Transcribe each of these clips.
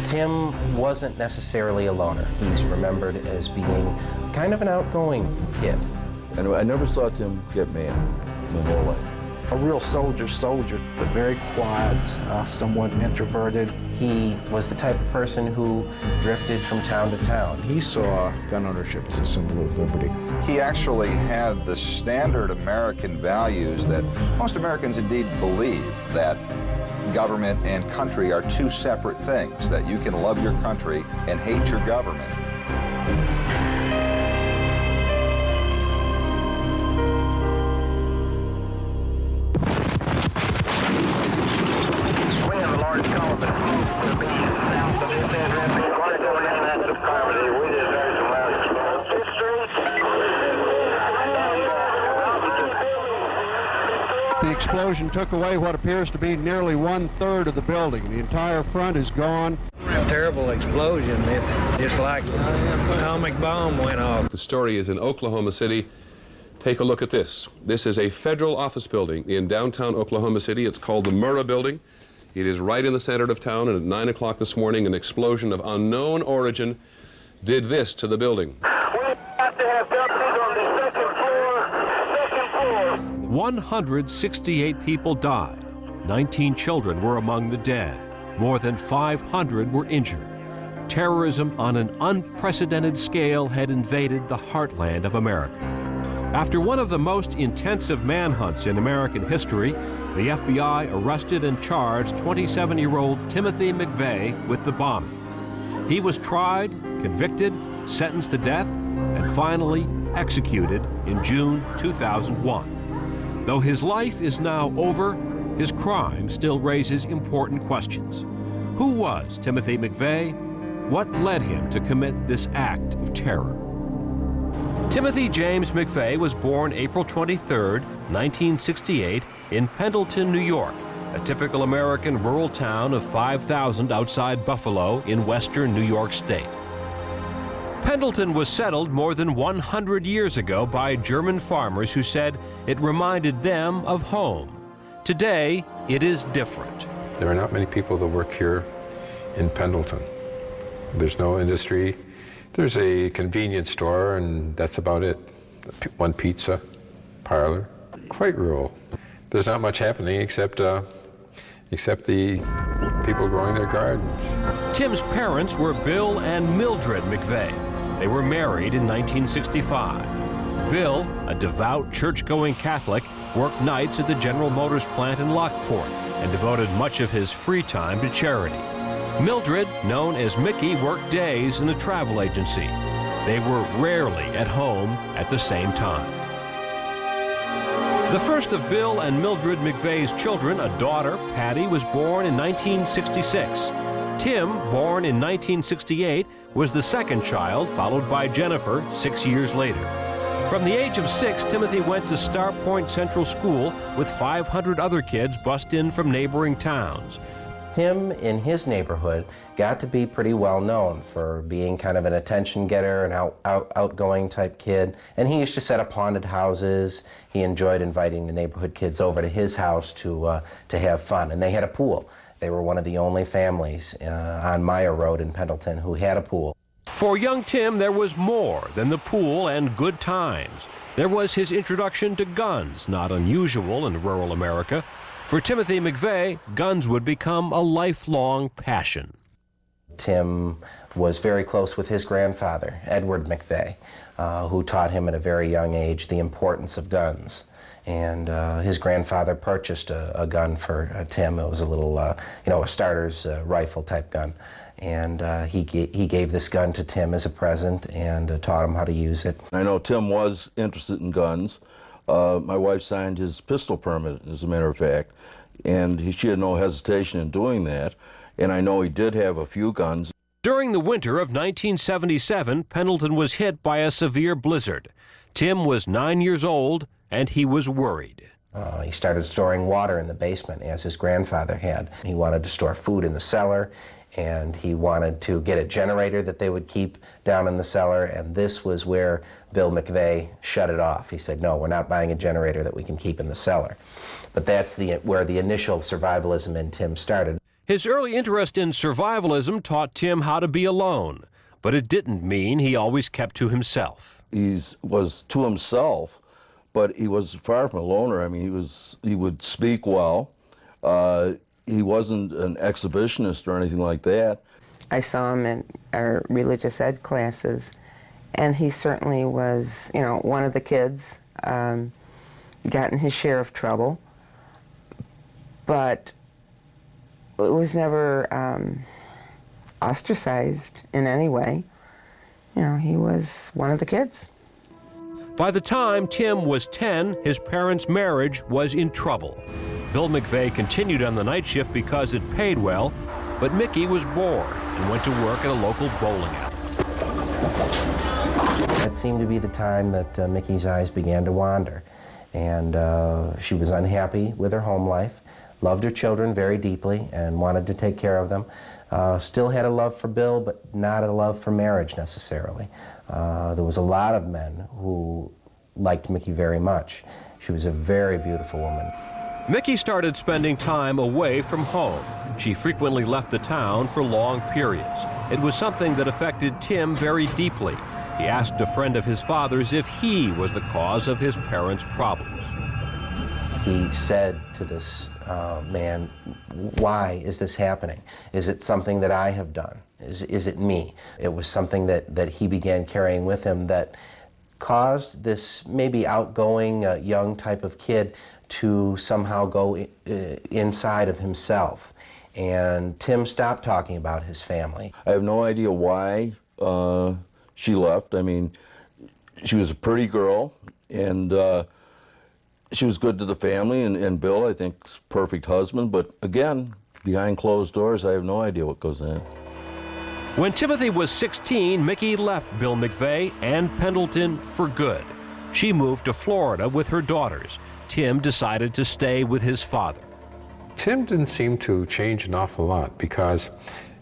Tim wasn't necessarily a loner. He's remembered as being kind of an outgoing kid. And I never saw Tim get mad my whole life. A real soldier, but very quiet, somewhat introverted. He was the type of person who drifted from town to town. He saw gun ownership as a symbol of liberty. He actually had the standard American values that most Americans indeed believe, that government and country are two separate things, that you can love your country and hate your government. The explosion took away what appears to be nearly 1/3 of the building. The entire front is gone. Terrible explosion. It's just like an atomic bomb went off. The story is in Oklahoma City. Take a look at this. This is a federal office building in downtown Oklahoma City. It's called the Murrah Building. It is right in the center of town, and at 9 o'clock this morning, an explosion of unknown origin did this to the building. We have to have deputies on the second floor. 168 people died. 19 children were among the dead. More than 500 were injured. Terrorism on an unprecedented scale had invaded the heartland of America. After one of the most intensive manhunts in American history, the FBI arrested and charged 27-year-old Timothy McVeigh with the bombing. He was tried, convicted, sentenced to death, and finally executed in June 2001. Though his life is now over, his crime still raises important questions. Who was Timothy McVeigh? What led him to commit this act of terror? Timothy James McVeigh was born April 23, 1968, in Pendleton, New York, a typical American rural town of 5,000 outside Buffalo in western New York State. Pendleton was settled more than 100 years ago by German farmers who said it reminded them of home. Today, it is different. There are not many people that work here in Pendleton. There's no industry. There's a convenience store, and that's about it. One pizza parlor. Quite rural. There's not much happening except the people growing their gardens. Tim's parents were Bill and Mildred McVeigh. They were married in 1965. Bill, a devout church-going Catholic, worked nights at the General Motors plant in Lockport and devoted much of his free time to charity. Mildred, known as Mickey, worked days in a travel agency. They were rarely at home at the same time. The first of Bill and Mildred McVeigh's children, a daughter, Patty, was born in 1966. Tim, born in 1968, was the second child, followed by Jennifer 6 years later. From the age of 6, Timothy went to Star Point Central School with 500 other kids bussed in from neighboring towns. Tim, in his neighborhood, got to be pretty well known for being kind of an attention getter, an outgoing type kid. And he used to set up haunted houses. He enjoyed inviting the neighborhood kids over to his house to have fun. And they had a pool. They were one of the only families on Meyer Road in Pendleton who had a pool. For young Tim, there was more than the pool and good times. There was his introduction to guns, not unusual in rural America. For Timothy McVeigh, guns would become a lifelong passion. Tim was very close with his grandfather, Edward McVeigh, who taught him at a very young age the importance of guns. And his grandfather purchased a gun for Tim. It was a little, a starter's rifle type gun. And he gave this gun to Tim as a present and taught him how to use it. I know Tim was interested in guns. My wife signed his pistol permit, as a matter of fact, and she had no hesitation in doing that. And I know he did have a few guns. During the winter of 1977, Pendleton was hit by a severe blizzard. Tim was 9 years old, and he was worried. He started storing water in the basement, as his grandfather had. He wanted to store food in the cellar, and he wanted to get a generator that they would keep down in the cellar, and this was where Bill McVeigh shut it off. He said, no, we're not buying a generator that we can keep in the cellar. But that's where the initial survivalism in Tim started. His early interest in survivalism taught Tim how to be alone, but it didn't mean he always kept to himself. He was to himself, but he was far from a loner. I mean, he would speak well. He wasn't an exhibitionist or anything like that. I saw him in our religious ed classes, and he certainly was, you know, one of the kids, gotten his share of trouble, but it was never ostracized in any way. You know, he was one of the kids. By the time Tim was 10, his parents' marriage was in trouble. Bill McVeigh continued on the night shift because it paid well, but Mickey was bored and went to work at a local bowling alley. That seemed to be the time that Mickey's eyes began to wander, and she was unhappy with her home life, loved her children very deeply and wanted to take care of them. Still had a love for Bill, but not a love for marriage necessarily. There was a lot of men who liked Mickey very much. She was a very beautiful woman. Mickey started spending time away from home. She frequently left the town for long periods. It was something that affected Tim very deeply. He asked a friend of his father's if he was the cause of his parents' problems. He said to this man, why is this happening? Is it something that I have done? Is it me? It was something that he began carrying with him that caused this maybe outgoing young type of kid to somehow go inside of himself. And Tim stopped talking about his family. I have no idea why she left. I mean, she was a pretty girl, and she was good to the family, and Bill, I think, is a perfect husband. But again, behind closed doors, I have no idea what goes in. When Timothy was 16, Mickey left Bill McVeigh and Pendleton for good. She moved to Florida with her daughters. Tim decided to stay with his father. Tim didn't seem to change an awful lot because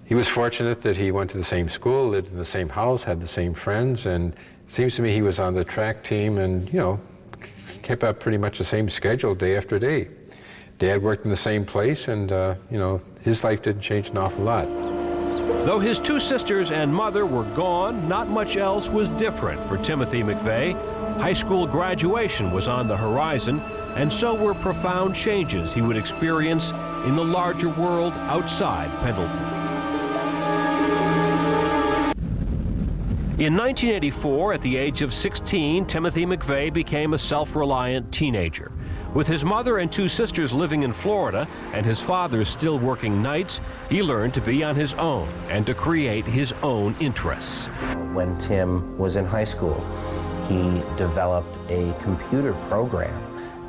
he was fortunate that he went to the same school, lived in the same house, had the same friends, and it seems to me he was on the track team and, you know, kept up pretty much the same schedule day after day. Dad worked in the same place, and, you know, his life didn't change an awful lot. Though his two sisters and mother were gone, not much else was different for Timothy McVeigh. High school graduation was on the horizon, and so were profound changes he would experience in the larger world outside Pendleton. In 1984, at the age of 16, Timothy McVeigh became a self-reliant teenager. With his mother and two sisters living in Florida and his father still working nights, he learned to be on his own and to create his own interests. When Tim was in high school, he developed a computer program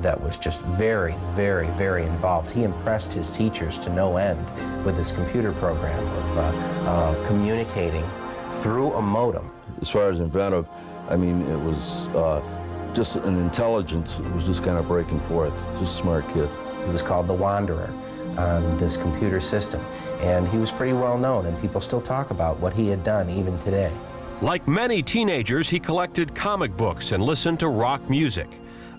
that was just very, very, very involved. He impressed his teachers to no end with this computer program of communicating through a modem. As far as inventive, I mean, it was just an intelligence. It was just kind of breaking forth. Just a smart kid. He was called the Wanderer on this computer system, and he was pretty well known, and people still talk about what he had done even today. Like many teenagers, he collected comic books and listened to rock music.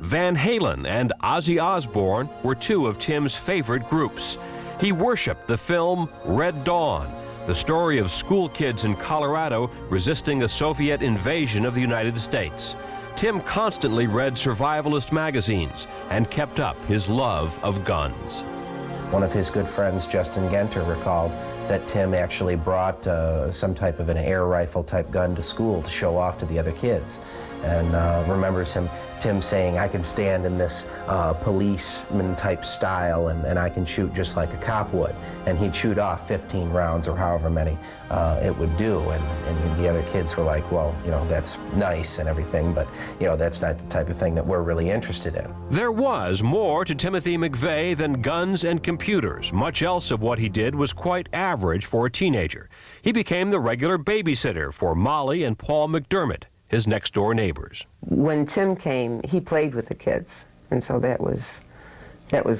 Van Halen and Ozzy Osbourne were two of Tim's favorite groups. He worshiped the film Red Dawn, the story of school kids in Colorado resisting a Soviet invasion of the United States. Tim constantly read survivalist magazines and kept up his love of guns. One of his good friends, Justin Genter, recalled that Tim actually brought some type of an air rifle type gun to school to show off to the other kids, and remembers Tim saying, I can stand in this policeman type style and I can shoot just like a cop would, and he'd shoot off 15 rounds or however many it would do, and the other kids were like, well, you know, that's nice and everything, but you know, that's not the type of thing that we're really interested in. There was more to Timothy McVeigh than guns and computers. Much else of what he did was quite average for a teenager. He became the regular babysitter for Molly and Paul McDermott, his next-door neighbors. When Tim came, he played with the kids, and so that was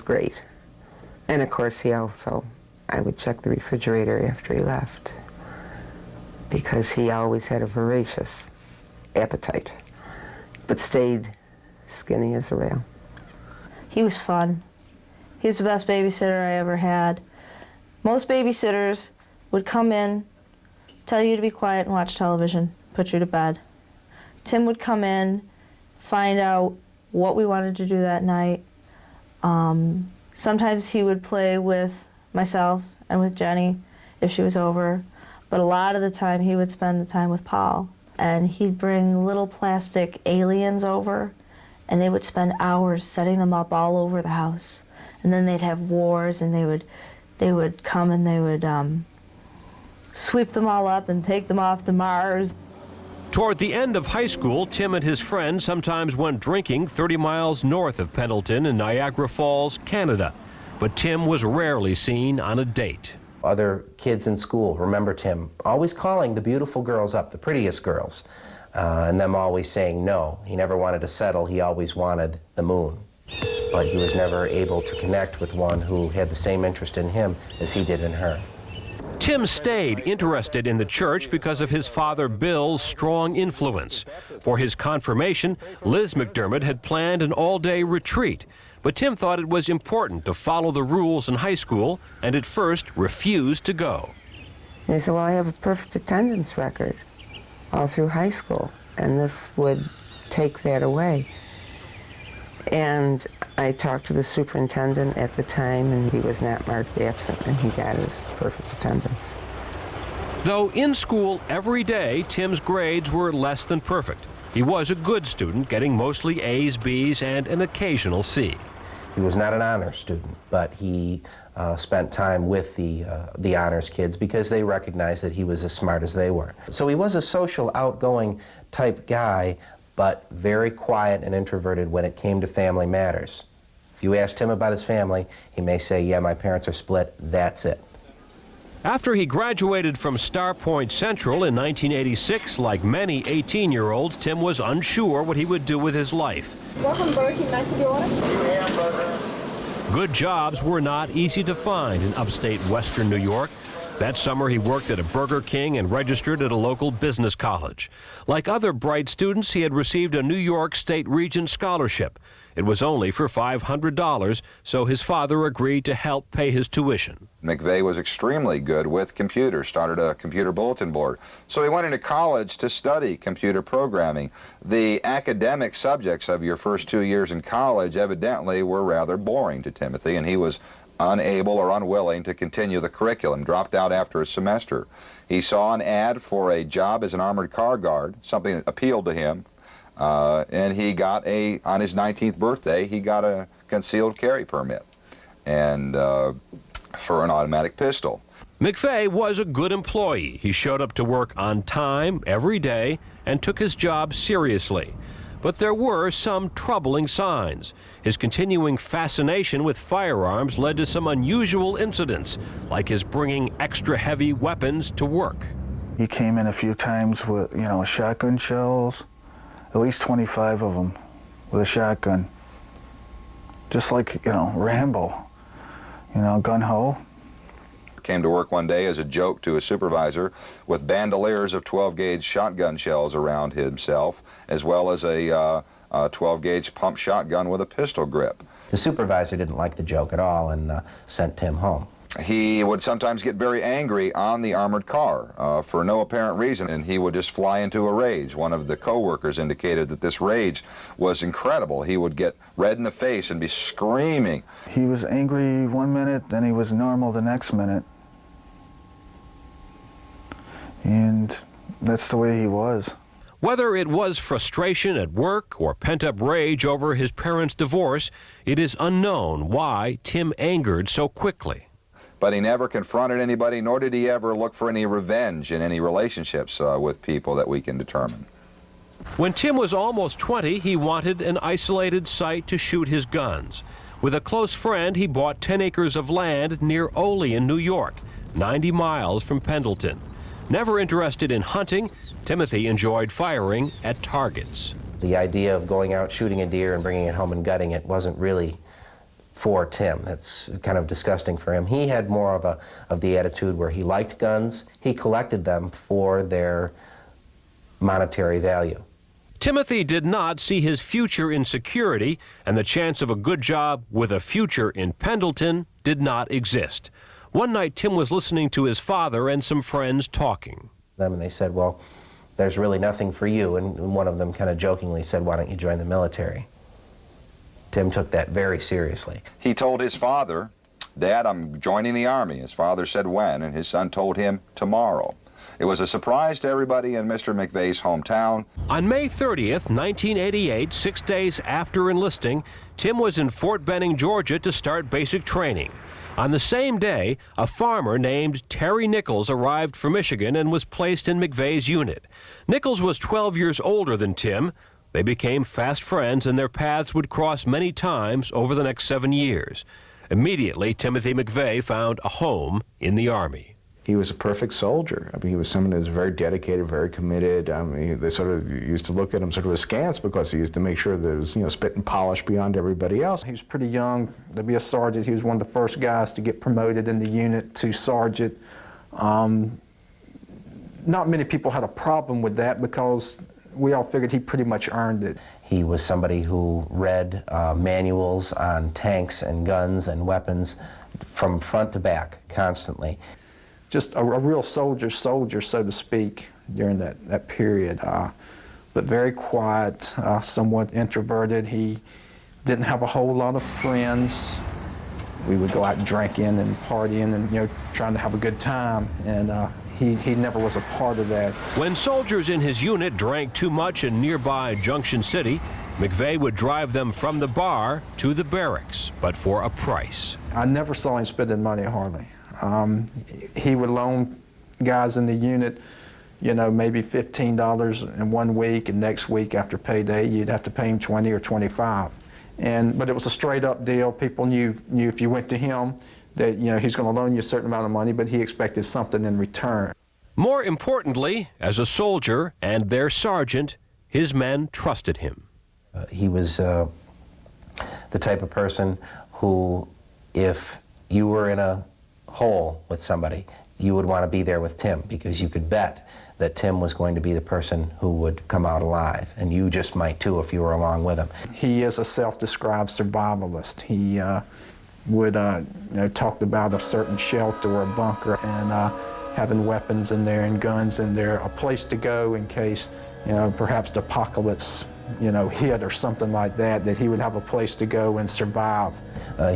great. And of course, I would check the refrigerator after he left, because he always had a voracious appetite, but stayed skinny as a rail. He was fun. He was the best babysitter I ever had. Most babysitters would come in, tell you to be quiet and watch television, put you to bed. Tim would come in, find out what we wanted to do that night. Sometimes he would play with myself and with Jenny if she was over, but a lot of the time he would spend the time with Paul. And he'd bring little plastic aliens over, and they would spend hours setting them up all over the house. And then they'd have wars, and they would come and they would sweep them all up and take them off to Mars. Toward the end of high school, Tim and his friends sometimes went drinking 30 miles north of Pendleton in Niagara Falls, Canada. But Tim was rarely seen on a date. Other kids in school remember Tim always calling the beautiful girls up, the prettiest girls, and them always saying no. He never wanted to settle. He always wanted the moon. But he was never able to connect with one who had the same interest in him as he did in her. Tim stayed interested in the church because of his father Bill's strong influence. For his confirmation, Liz McDermott had planned an all-day retreat. But Tim thought it was important to follow the rules in high school and at first refused to go. And he said, well, I have a perfect attendance record all through high school, and this would take that away. And I talked to the superintendent at the time, and he was not marked absent, and he got his perfect attendance. Though in school every day, Tim's grades were less than perfect. He was a good student, getting mostly A's, B's, and an occasional C. He was not an honors student, but he spent time with the honors kids because they recognized that he was as smart as they were. So he was a social, outgoing type guy, but very quiet and introverted when it came to family matters. If you asked him about his family, he may say, yeah, my parents are split, that's it. After he graduated from Star Point Central in 1986, like many 18-year-olds, Tim was unsure what he would do with his life. Welcome, Burger King. Nice to be ordered. Good jobs were not easy to find in upstate western New York. That summer, he worked at a Burger King and registered at a local business college. Like other bright students, he had received a New York State Regent scholarship. It was only for $500, so his father agreed to help pay his tuition. McVeigh was extremely good with computers, started a computer bulletin board. So he went into college to study computer programming. The academic subjects of your first 2 years in college evidently were rather boring to Timothy, and he was unable or unwilling to continue the curriculum, dropped out after a semester. He saw an ad for a job as an armored car guard, something that appealed to him, and he got on his 19th birthday, he got a concealed carry permit and for an automatic pistol. McVeigh was a good employee. He showed up to work on time every day and took his job seriously. But there were some troubling signs. His continuing fascination with firearms led to some unusual incidents, like his bringing extra heavy weapons to work. He came in a few times with, shotgun shells, at least 25 of them with a shotgun. Just like, Rambo, gun-ho. Came to work one day as a joke to a supervisor with bandoliers of 12-gauge shotgun shells around himself, as well as a 12-gauge pump shotgun with a pistol grip. The supervisor didn't like the joke at all and sent Tim home. He would sometimes get very angry on the armored car for no apparent reason, and he would just fly into a rage. One of the co-workers indicated that this rage was incredible. He would get red in the face and be screaming. He was angry one minute, then he was normal the next minute. And that's the way he was. Whether it was frustration at work or pent-up rage over his parents' divorce, it is unknown why Tim angered so quickly. But he never confronted anybody, nor did he ever look for any revenge in any relationships with people that we can determine. When Tim was almost 20, he wanted an isolated site to shoot his guns. With a close friend, he bought 10 acres of land near Olean, New York, 90 miles from Pendleton. Never interested in hunting, Timothy enjoyed firing at targets. The idea of going out shooting a deer and bringing it home and gutting it wasn't really for Tim. That's kind of disgusting for him. He had more of the attitude where he liked guns. He collected them for their monetary value. Timothy did not see his future in security, and the chance of a good job with a future in Pendleton did not exist. One night, Tim was listening to his father and some friends talking. And they said, well, there's really nothing for you. And one of them kind of jokingly said, why don't you join the military? Tim took that very seriously. He told his father, Dad, I'm joining the Army. His father said when, and his son told him tomorrow. It was a surprise to everybody in Mr. McVeigh's hometown. On May 30th, 1988, 6 days after enlisting, Tim was in Fort Benning, Georgia to start basic training. On the same day, a farmer named Terry Nichols arrived from Michigan and was placed in McVeigh's unit. Nichols was 12 years older than Tim. They became fast friends, and their paths would cross many times over the next 7 years. Immediately, Timothy McVeigh found a home in the Army. He was a perfect soldier. I mean, he was someone who was very dedicated, very committed. I mean, they sort of used to look at him sort of askance because he used to make sure that it was, spit and polish beyond everybody else. He was pretty young to be a sergeant. He was one of the first guys to get promoted in the unit to sergeant. Not many people had a problem with that because we all figured he pretty much earned it. He was somebody who read manuals on tanks and guns and weapons from front to back constantly. Just a real soldier, so to speak, during that period. But very quiet, somewhat introverted. He didn't have a whole lot of friends. We would go out drinking and partying and trying to have a good time. And he never was a part of that. When soldiers in his unit drank too much in nearby Junction City, McVeigh would drive them from the bar to the barracks, but for a price. I never saw him spending money hardly. He would loan guys in the unit, maybe $15 in 1 week, and next week after payday, you'd have to pay him $20 or $25. But it was a straight-up deal. People knew if you went to him that he's going to loan you a certain amount of money, but he expected something in return. More importantly, as a soldier and their sergeant, his men trusted him. He was the type of person who, if you were in a hole with somebody, you would want to be there with Tim because you could bet that Tim was going to be the person who would come out alive, and you just might too if you were along with him. He is a self-described survivalist. He would talked about a certain shelter or a bunker and having weapons in there and guns in there, a place to go in case perhaps the apocalypse hit or something like that, that he would have a place to go and survive.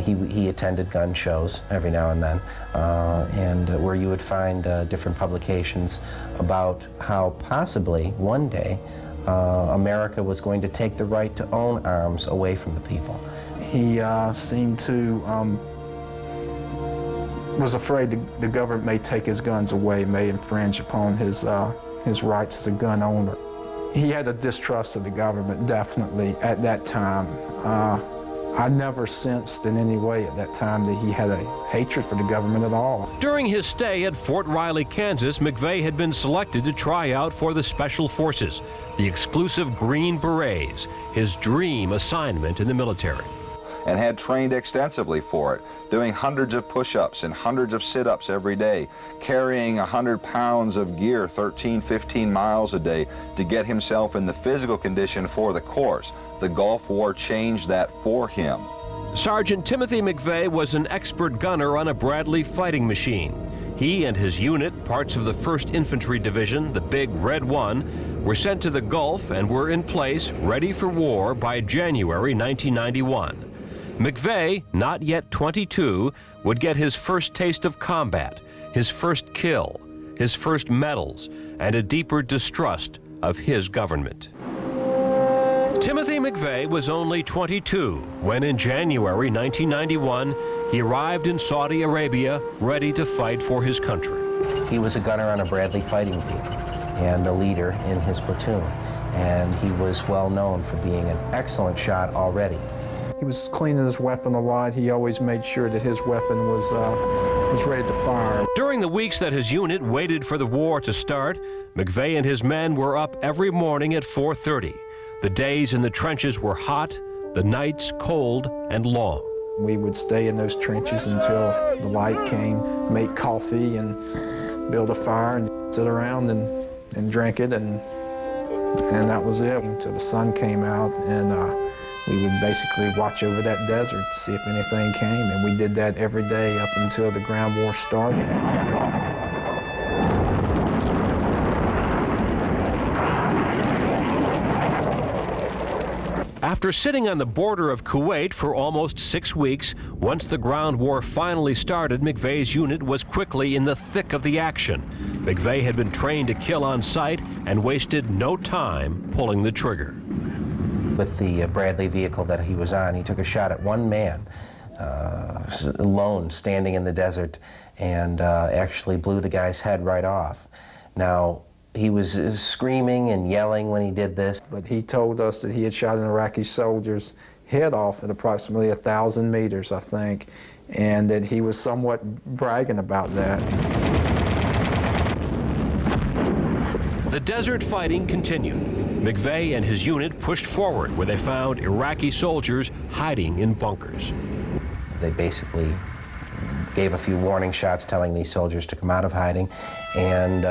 He attended gun shows every now and then, and where you would find different publications about how possibly one day America was going to take the right to own arms away from the people. He seemed to was afraid the government may take his guns away, may infringe upon his rights as a gun owner. He had a distrust of the government, definitely, at that time. I never sensed in any way at that time that he had a hatred for the government at all. During his stay at Fort Riley, Kansas, McVeigh had been selected to try out for the Special Forces, the exclusive Green Berets, his dream assignment in the military. And had trained extensively for it, doing hundreds of push-ups and hundreds of sit-ups every day, carrying 100 pounds of gear 13, 15 miles a day to get himself in the physical condition for the course. The Gulf War changed that for him. Sergeant Timothy McVeigh was an expert gunner on a Bradley fighting machine. He and his unit, parts of the 1st Infantry Division, the Big Red One, were sent to the Gulf and were in place, ready for war by January 1991. McVeigh, not yet 22, would get his first taste of combat, his first kill, his first medals, and a deeper distrust of his government. Timothy McVeigh was only 22 when in January 1991 he arrived in Saudi Arabia ready to fight for his country. He was a gunner on a Bradley fighting team and a leader in his platoon, and he was well known for being an excellent shot already. He was cleaning his weapon a lot. He always made sure that his weapon was ready to fire. During the weeks that his unit waited for the war to start, McVeigh and his men were up every morning at 4:30. The days in the trenches were hot, the nights cold and long. We would stay in those trenches until the light came, make coffee and build a fire and sit around and drink it, and that was it until the sun came out. And We would basically watch over that desert to see if anything came, and we did that every day up until the ground war started. After sitting on the border of Kuwait for almost 6 weeks, once the ground war finally started, McVeigh's unit was quickly in the thick of the action. McVeigh had been trained to kill on sight and wasted no time pulling the trigger. With the Bradley vehicle that he was on, he took a shot at one man, alone, standing in the desert, and actually blew the guy's head right off. Now, he was screaming and yelling when he did this. But he told us that he had shot an Iraqi soldier's head off at approximately 1,000 meters, I think, and that he was somewhat bragging about that. The desert fighting continued. McVeigh and his unit pushed forward, where they found Iraqi soldiers hiding in bunkers. They basically gave a few warning shots telling these soldiers to come out of hiding, and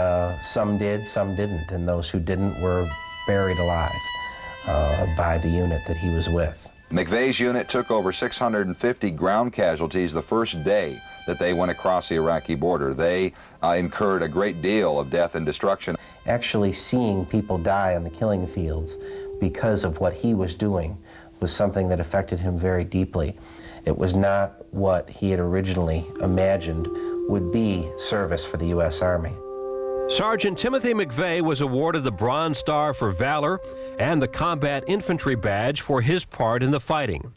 some did, some didn't, and those who didn't were buried alive by the unit that he was with. McVeigh's unit took over 650 ground casualties the first day that they went across the Iraqi border. They incurred a great deal of death and destruction. Actually seeing people die on the killing fields because of what he was doing was something that affected him very deeply. It was not what he had originally imagined would be service for the U.S. Army. Sergeant Timothy McVeigh was awarded the Bronze Star for Valor and the Combat Infantry Badge for his part in the fighting.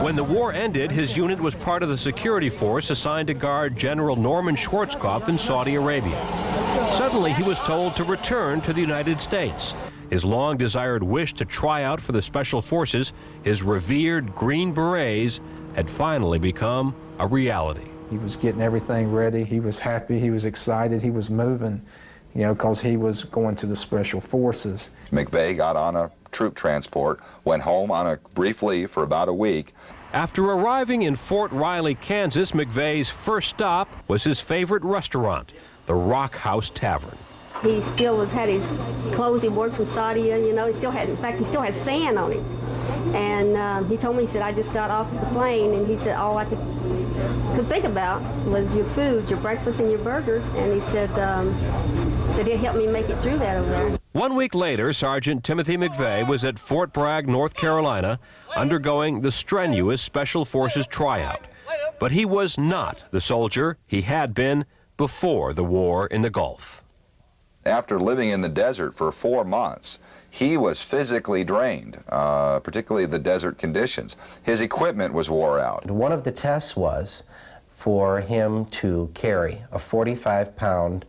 When the war ended, his unit was part of the security force assigned to guard General Norman Schwarzkopf in Saudi Arabia. Suddenly, he was told to return to the United States. His long-desired wish to try out for the Special Forces, his revered Green Berets, had finally become a reality. He was getting everything ready. He was happy. He was excited. He was moving, you know, because he was going to the Special Forces. McVeigh got on a troop transport, went home on a brief leave for about a week. After arriving in Fort Riley, Kansas, McVeigh's first stop was his favorite restaurant, the Rock House Tavern. He still had his clothes he wore from Saudi, you know, he still had sand on him. And he told me, he said, I just got off the plane, and he said, all I could think about was your food, your breakfast and your burgers, and he said he'd help me make it through that over there. 1 week later, Sergeant Timothy McVeigh was at Fort Bragg, North Carolina, undergoing the strenuous Special Forces tryout. But he was not the soldier he had been before the war in the Gulf. After living in the desert for 4 months, he was physically drained, particularly the desert conditions. His equipment was wore out. One of the tests was for him to carry a 45-pound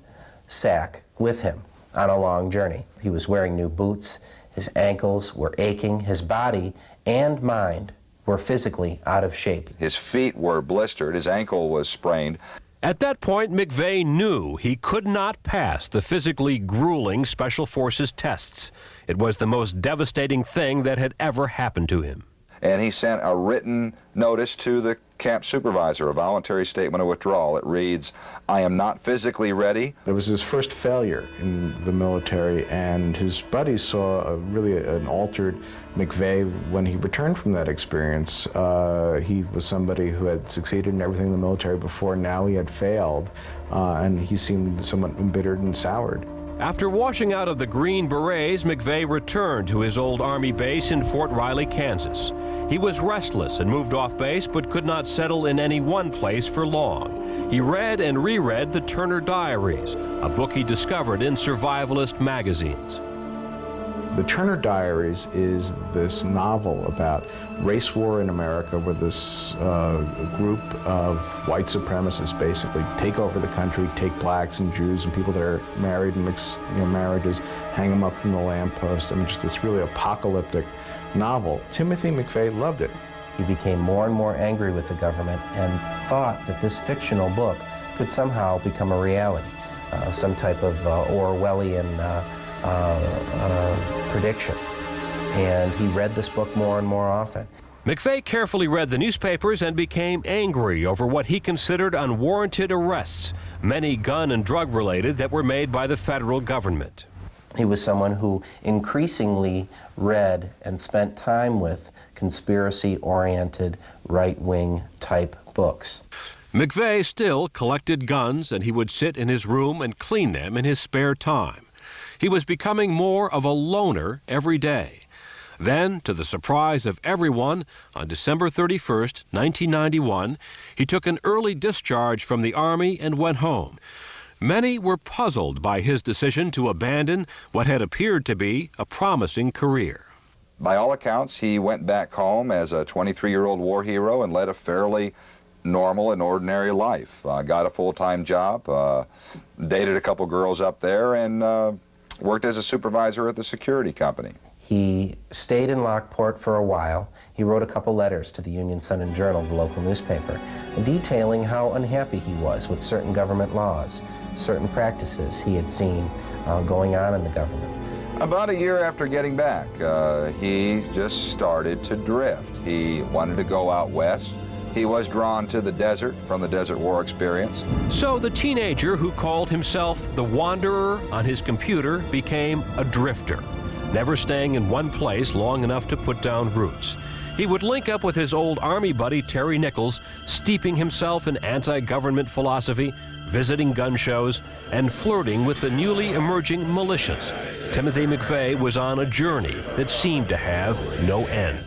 sack with him on a long journey. He was wearing new boots, his ankles were aching, his body and mind were physically out of shape. His feet were blistered, his ankle was sprained. At that point, McVeigh knew he could not pass the physically grueling Special Forces tests. It was the most devastating thing that had ever happened to him. And he sent a written notice to the camp supervisor, a voluntary statement of withdrawal. It reads, I am not physically ready. It was his first failure in the military, and his buddies saw really an altered McVeigh when he returned from that experience. He was somebody who had succeeded in everything in the military before. Now he had failed, and he seemed somewhat embittered and soured. After washing out of the Green Berets, McVeigh returned to his old Army base in Fort Riley, Kansas. He was restless and moved off base, but could not settle in any one place for long. He read and reread the Turner Diaries, a book he discovered in survivalist magazines. The Turner Diaries is this novel about race war in America, where this group of white supremacists basically take over the country, take blacks and Jews and people that are married and mix marriages, hang them up from the lamppost. I mean, just this really apocalyptic novel. Timothy McVeigh loved it. He became more and more angry with the government and thought that this fictional book could somehow become a reality, some type of Orwellian prediction. And he read this book more and more often. McVeigh carefully read the newspapers and became angry over what he considered unwarranted arrests, many gun and drug related, that were made by the federal government. He was someone who increasingly read and spent time with conspiracy-oriented, right-wing type books. McVeigh still collected guns, and he would sit in his room and clean them in his spare time. He was becoming more of a loner every day. Then, to the surprise of everyone, on December 31st, 1991, he took an early discharge from the Army and went home. Many were puzzled by his decision to abandon what had appeared to be a promising career. By all accounts, he went back home as a 23-year-old war hero and led a fairly normal and ordinary life. Got a full-time job, dated a couple girls up there, and worked as a supervisor at the security company. He stayed in Lockport for a while. He wrote a couple letters to the Union Sun and Journal, the local newspaper, detailing how unhappy he was with certain government laws, certain practices he had seen going on in the government. About a year after getting back, he just started to drift. He wanted to go out west. He was drawn to the desert from the Desert War experience. So the teenager who called himself the Wanderer on his computer became a drifter, never staying in one place long enough to put down roots. He would link up with his old Army buddy Terry Nichols, steeping himself in anti-government philosophy, visiting gun shows, and flirting with the newly emerging militias. Timothy McVeigh was on a journey that seemed to have no end.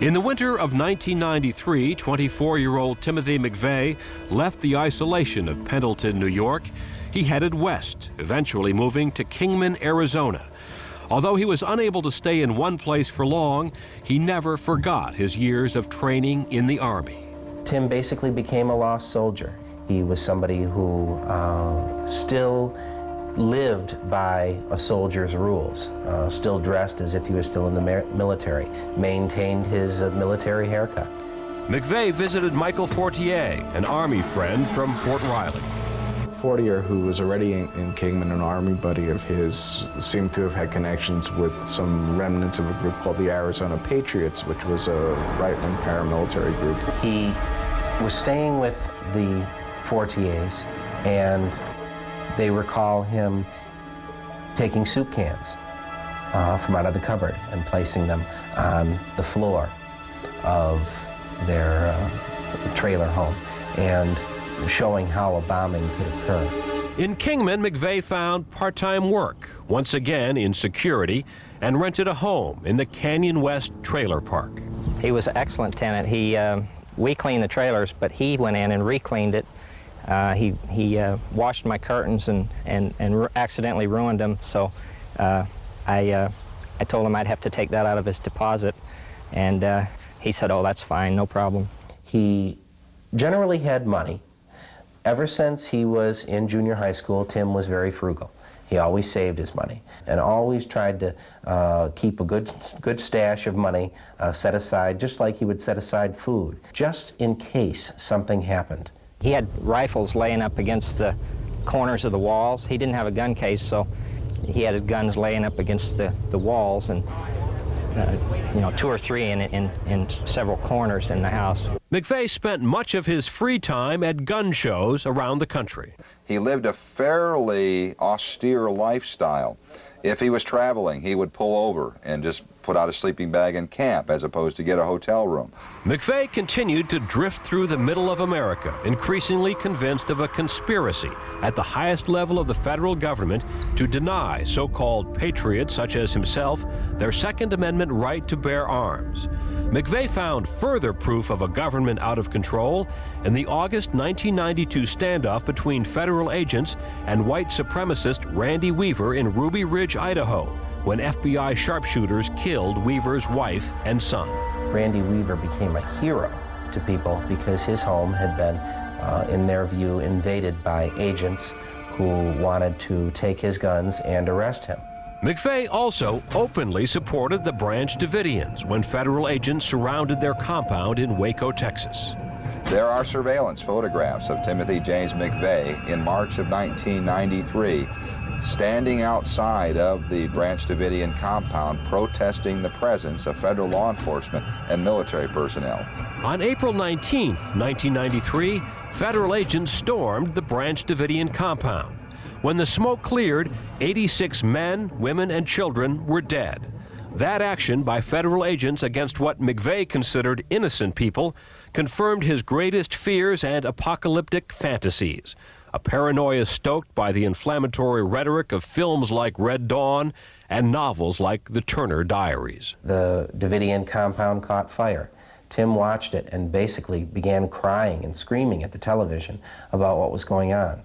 In the winter of 1993, 24-year-old Timothy McVeigh left the isolation of Pendleton, New York. He headed west, eventually moving to Kingman, Arizona. Although he was unable to stay in one place for long, he never forgot his years of training in the Army. Tim basically became a lost soldier. He was somebody who still lived by a soldier's rules, still dressed as if he was still in the military, maintained his military haircut. McVeigh visited Michael Fortier, an Army friend from Fort Riley. Fortier, who was already in Kingman, an Army buddy of his, seemed to have had connections with some remnants of a group called the Arizona Patriots, which was a right-wing paramilitary group. He was staying with the Fortiers, and they recall him taking soup cans from out of the cupboard and placing them on the floor of their trailer home and showing how a bombing could occur. In Kingman, McVeigh found part-time work, once again in security, and rented a home in the Canyon West Trailer Park. He was an excellent tenant. We cleaned the trailers, but he went in and re-cleaned it. He washed my curtains and accidentally ruined them, so I told him I'd have to take that out of his deposit, and he said, "Oh, that's fine, no problem." He generally had money. Ever since he was in junior high school, Tim was very frugal. He always saved his money and always tried to keep a good stash of money set aside, just like he would set aside food, just in case something happened. He had rifles laying up against the corners of the walls. He didn't have a gun case, so he had his guns laying up against the walls, and you know, 2 or 3 in several corners in the house. McVeigh spent much of his free time at gun shows around the country. He lived a fairly austere lifestyle. If he was traveling, he would pull over and just put out a sleeping bag and camp as opposed to get a hotel room. McVeigh continued to drift through the middle of America, increasingly convinced of a conspiracy at the highest level of the federal government to deny so-called patriots such as himself their Second Amendment right to bear arms. McVeigh found further proof of a government out of control in the August 1992 standoff between federal agents and white supremacist Randy Weaver in Ruby Ridge, Idaho, when FBI sharpshooters killed Weaver's wife and son. Randy Weaver became a hero to people because his home had been, in their view, invaded by agents who wanted to take his guns and arrest him. McVeigh also openly supported the Branch Davidians when federal agents surrounded their compound in Waco, Texas. There are surveillance photographs of Timothy James McVeigh in March of 1993 standing outside of the Branch Davidian compound protesting the presence of federal law enforcement and military personnel. On April 19, 1993, federal agents stormed the Branch Davidian compound. When the smoke cleared, 86 men, women, and children were dead. That action by federal agents against what McVeigh considered innocent people confirmed his greatest fears and apocalyptic fantasies, a paranoia stoked by the inflammatory rhetoric of films like Red Dawn and novels like The Turner Diaries. The Davidian compound caught fire. Tim watched it and basically began crying and screaming at the television about what was going on.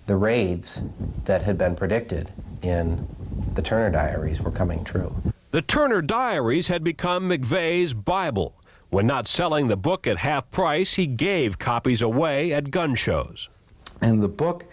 The raids that had been predicted in the Turner Diaries were coming true. The Turner Diaries had become McVeigh's Bible. When not selling the book at half price, he gave copies away at gun shows. And the book,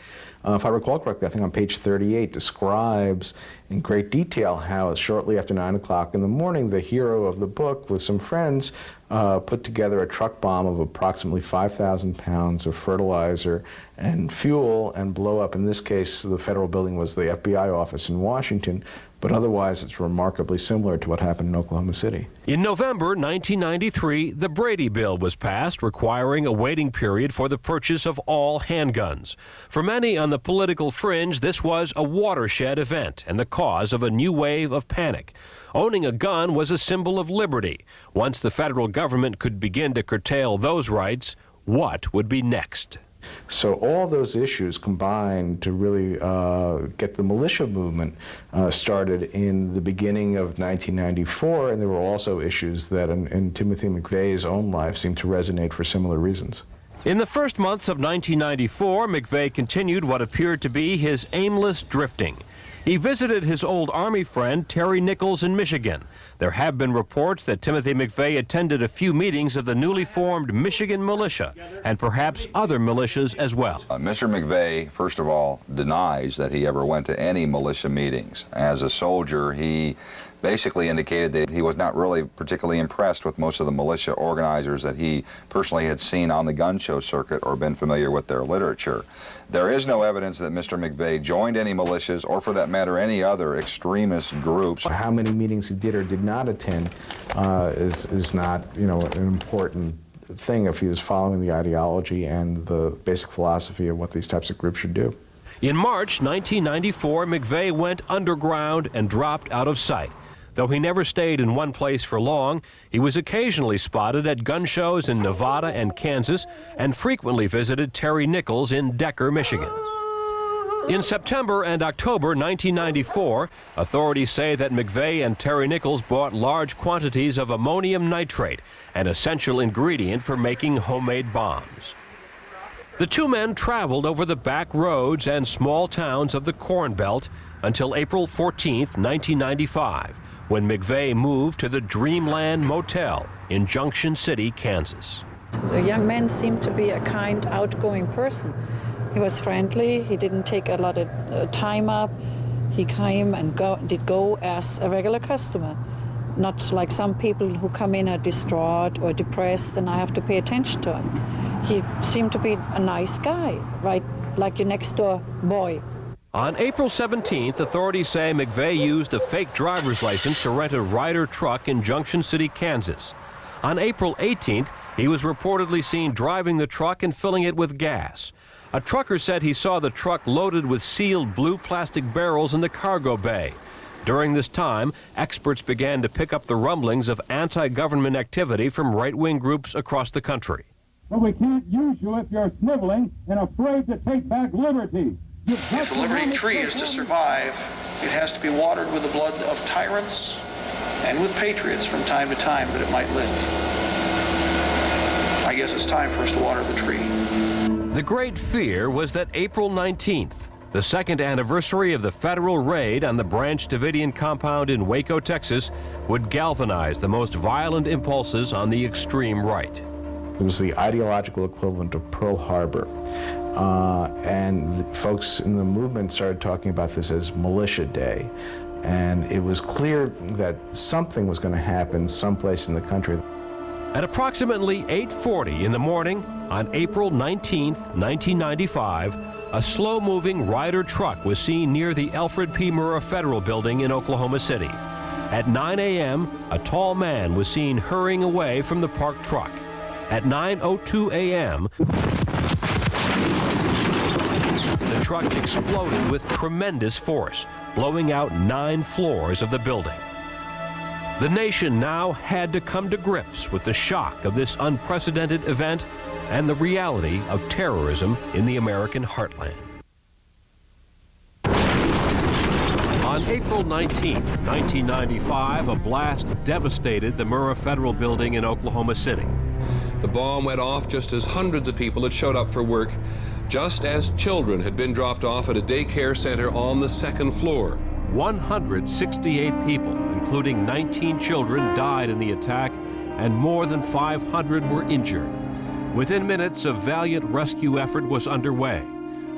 if I recall correctly, I think on page 38, describes in great detail how shortly after 9 o'clock in the morning, the hero of the book with some friends put together a truck bomb of approximately 5,000 pounds of fertilizer and fuel and blow up. In this case, the federal building was the FBI office in Washington, but otherwise it's remarkably similar to what happened in Oklahoma City. In November 1993, the Brady Bill was passed, requiring a waiting period for the purchase of all handguns. For many on the political fringe, this was a watershed event and the cause of a new wave of panic. Owning a gun was a symbol of liberty. Once the federal government could begin to curtail those rights, what would be next? So all those issues combined to really get the militia movement started in the beginning of 1994, and there were also issues that in Timothy McVeigh's own life seemed to resonate for similar reasons. In the first months of 1994, McVeigh continued what appeared to be his aimless drifting. He visited his old Army friend Terry Nichols in Michigan. There have been reports that Timothy McVeigh attended a few meetings of the newly formed Michigan Militia and perhaps other militias as well. Mr. McVeigh, first of all, denies that he ever went to any militia meetings. As a soldier, he basically indicated that he was not really particularly impressed with most of the militia organizers that he personally had seen on the gun show circuit or been familiar with their literature. There is no evidence that Mr. McVeigh joined any militias or, for that matter, any other extremist groups. How many meetings he did or did not attend is not, an important thing if he was following the ideology and the basic philosophy of what these types of groups should do. In March 1994, McVeigh went underground and dropped out of sight. Though he never stayed in one place for long, he was occasionally spotted at gun shows in Nevada and Kansas and frequently visited Terry Nichols in Decker, Michigan. In September and October 1994, authorities say that McVeigh and Terry Nichols bought large quantities of ammonium nitrate, an essential ingredient for making homemade bombs. The two men traveled over the back roads and small towns of the Corn Belt until April 14, 1995, when McVeigh moved to the Dreamland Motel in Junction City, Kansas. The young man seemed to be a kind, outgoing person. He was friendly, he didn't take a lot of time up. He came and did go as a regular customer, not like some people who come in are distraught or depressed and I have to pay attention to him. He seemed to be a nice guy, right, like your next door boy. On April 17th, authorities say McVeigh used a fake driver's license to rent a Ryder truck in Junction City, Kansas. On April 18th, he was reportedly seen driving the truck and filling it with gas. A trucker said he saw the truck loaded with sealed blue plastic barrels in the cargo bay. During this time, experts began to pick up the rumblings of anti-government activity from right-wing groups across the country. But we can't use you if you're sniveling and afraid to take back liberty. If the liberty tree is to survive, it has to be watered with the blood of tyrants and with patriots from time to time that it might live. I guess it's time for us to water the tree. The great fear was that April 19th, the second anniversary of the federal raid on the Branch Davidian compound in Waco, Texas, would galvanize the most violent impulses on the extreme right. It was the ideological equivalent of Pearl Harbor. And folks in the movement started talking about this as Militia Day. And it was clear that something was going to happen someplace in the country. At approximately 8:40 in the morning on April 19, 1995, a slow-moving Ryder truck was seen near the Alfred P. Murrah Federal Building in Oklahoma City. At 9 a.m., a tall man was seen hurrying away from the parked truck. At 9:02 a.m., the truck exploded with tremendous force, blowing out 9 floors of the building. The nation now had to come to grips with the shock of this unprecedented event and the reality of terrorism in the American heartland. On April 19, 1995, a blast devastated the Murrah Federal Building in Oklahoma City. The bomb went off just as hundreds of people had showed up for work, just as children had been dropped off at a daycare center on the 2nd floor. 168 people, including 19 children, died in the attack, and more than 500 were injured. Within minutes, a valiant rescue effort was underway.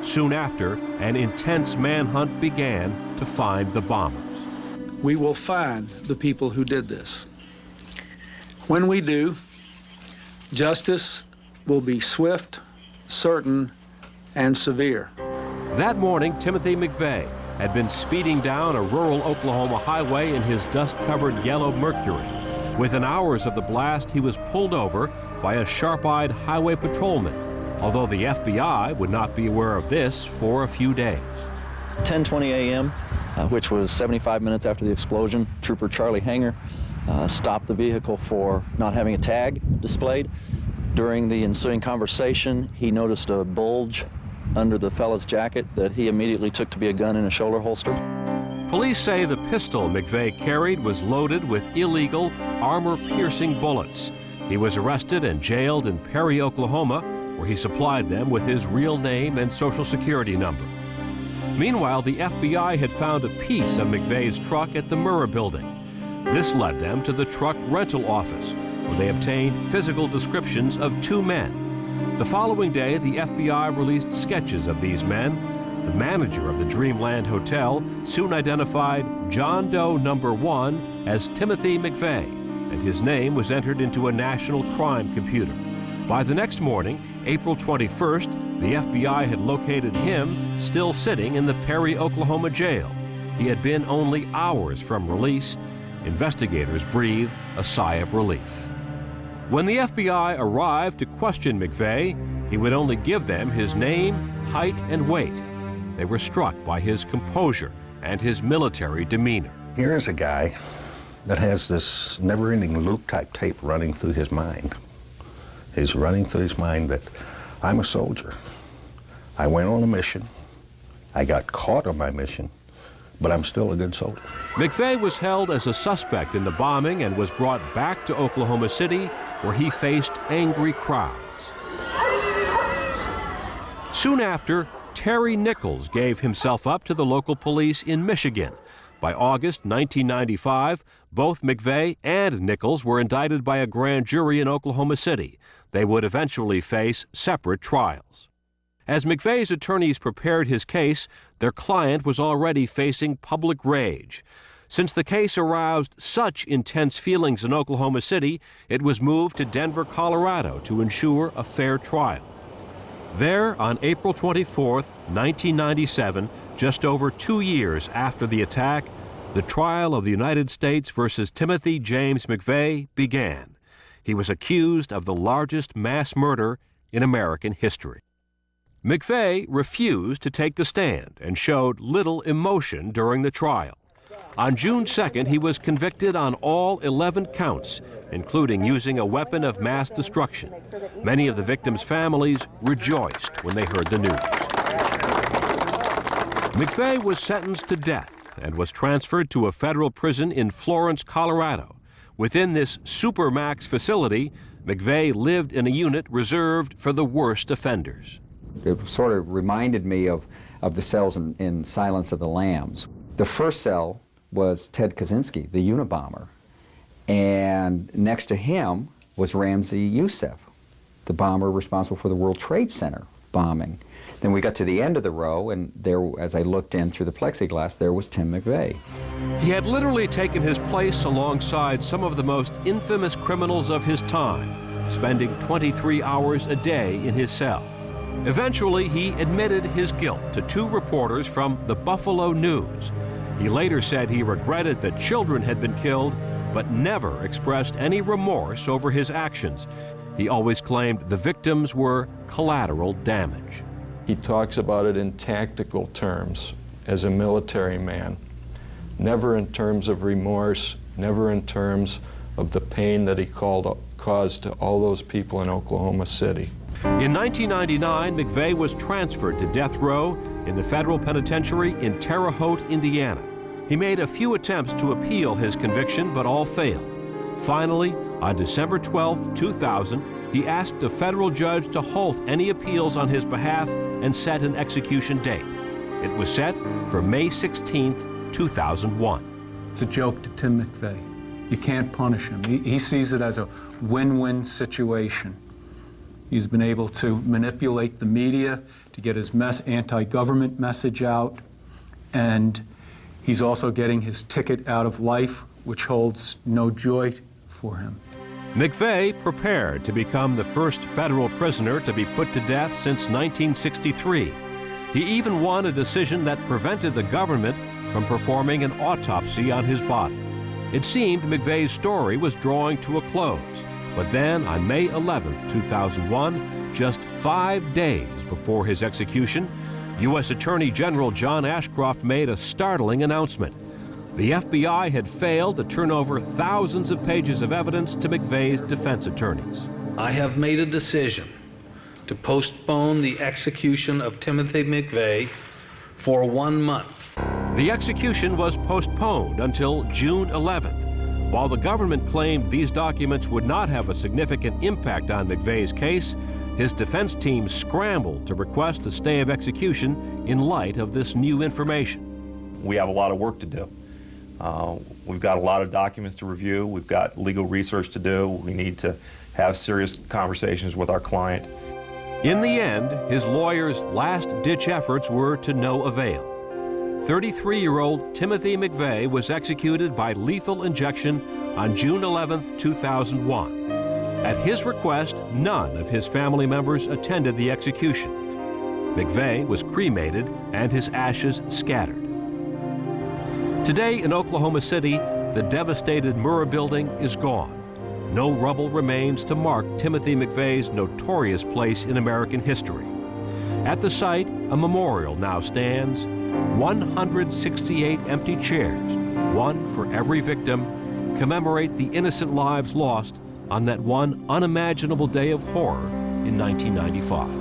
Soon after, an intense manhunt began to find the bombers. We will find the people who did this. When we do, justice will be swift, certain, and severe. That morning, Timothy McVeigh had been speeding down a rural Oklahoma highway in his dust-covered yellow Mercury. Within hours of the blast, he was pulled over by a sharp-eyed highway patrolman, although the FBI would not be aware of this for a few days. 10:20 a.m., which was 75 minutes after the explosion, Trooper Charlie Hanger stopped the vehicle for not having a tag displayed. During the ensuing conversation, he noticed a bulge under the fellow's jacket that he immediately took to be a gun in a shoulder holster. Police say the pistol McVeigh carried was loaded with illegal, armor-piercing bullets. He was arrested and jailed in Perry, Oklahoma, where he supplied them with his real name and Social Security number. Meanwhile, the FBI had found a piece of McVeigh's truck at the Murrah Building. This led them to the truck rental office, where they obtained physical descriptions of 2 men. The following day, the FBI released sketches of these men. The manager of the Dreamland Hotel soon identified John Doe number 1 as Timothy McVeigh, and his name was entered into a national crime computer. By the next morning, April 21st, the FBI had located him still sitting in the Perry, Oklahoma jail. He had been only hours from release. Investigators breathed a sigh of relief. When the FBI arrived to question McVeigh, he would only give them his name, height, and weight. They were struck by his composure and his military demeanor. Here's a guy that has this never-ending loop-type tape running through his mind. He's running through his mind that I'm a soldier. I went on a mission. I got caught on my mission, but I'm still a good soldier. McVeigh was held as a suspect in the bombing and was brought back to Oklahoma City, where he faced angry crowds. Soon after, Terry Nichols gave himself up to the local police in Michigan. By August 1995, both McVeigh and Nichols were indicted by a grand jury in Oklahoma City. They would eventually face separate trials. As McVeigh's attorneys prepared his case, their client was already facing public rage. Since the case aroused such intense feelings in Oklahoma City, it was moved to Denver, Colorado to ensure a fair trial. There, on April 24, 1997, just over 2 years after the attack, the trial of the United States versus Timothy James McVeigh began. He was accused of the largest mass murder in American history. McVeigh refused to take the stand and showed little emotion during the trial. On June 2nd, he was convicted on all 11 counts, including using a weapon of mass destruction. Many of the victims' families rejoiced when they heard the news. McVeigh was sentenced to death and was transferred to a federal prison in Florence, Colorado. Within this supermax facility, McVeigh lived in a unit reserved for the worst offenders. It sort of reminded me of the cells in Silence of the Lambs. The first cell was Ted Kaczynski, the Unabomber, and next to him was Ramzi Youssef, the bomber responsible for the World Trade Center bombing. Then we got to the end of the row, and there, as I looked in through the plexiglass, there was Tim McVeigh. He had literally taken his place alongside some of the most infamous criminals of his time, spending 23 hours a day in his cell. Eventually, he admitted his guilt to 2 reporters from the Buffalo News. He later said he regretted that children had been killed, but never expressed any remorse over his actions. He always claimed the victims were collateral damage. he talks about it in tactical terms as a military man, never in terms of remorse, never in terms of the pain that he caused to all those people in Oklahoma City. In 1999, McVeigh was transferred to death row in the federal penitentiary in Terre Haute, Indiana. He made a few attempts to appeal his conviction, but all failed. Finally, on December 12, 2000, he asked a federal judge to halt any appeals on his behalf and set an execution date. It was set for May 16, 2001. It's a joke to Tim McVeigh. You can't punish him. He sees it as a win-win situation. He's been able to manipulate the media to get his anti-government message out, and he's also getting his ticket out of life, which holds no joy for him. McVeigh prepared to become the first federal prisoner to be put to death since 1963. He even won a decision that prevented the government from performing an autopsy on his body. It seemed McVeigh's story was drawing to a close, but then on May 11, 2001, just 5 days before his execution, U.S. Attorney General John Ashcroft made a startling announcement. The FBI had failed to turn over thousands of pages of evidence to McVeigh's defense attorneys. I have made a decision to postpone the execution of Timothy McVeigh for 1 month. The execution was postponed until June 11th. While the government claimed these documents would not have a significant impact on McVeigh's case, his defense team scrambled to request a stay of execution in light of this new information. We have a lot of work to do. We've got a lot of documents to review. We've got legal research to do. We need to have serious conversations with our client. In the end, his lawyer's last-ditch efforts were to no avail. 33-year-old Timothy McVeigh was executed by lethal injection on June 11, 2001. At his request, none of his family members attended the execution. McVeigh was cremated and his ashes scattered. Today in Oklahoma City, the devastated Murrah building is gone. No rubble remains to mark Timothy McVeigh's notorious place in American history. At the site, a memorial now stands, 168 empty chairs, one for every victim, commemorate the innocent lives lost on that one unimaginable day of horror in 1995.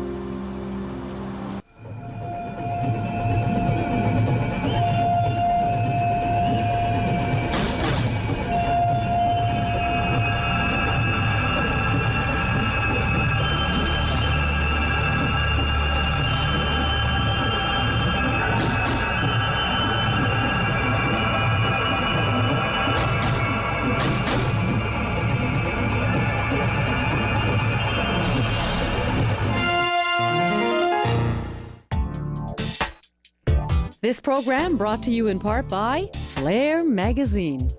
This program brought to you in part by Flair Magazine.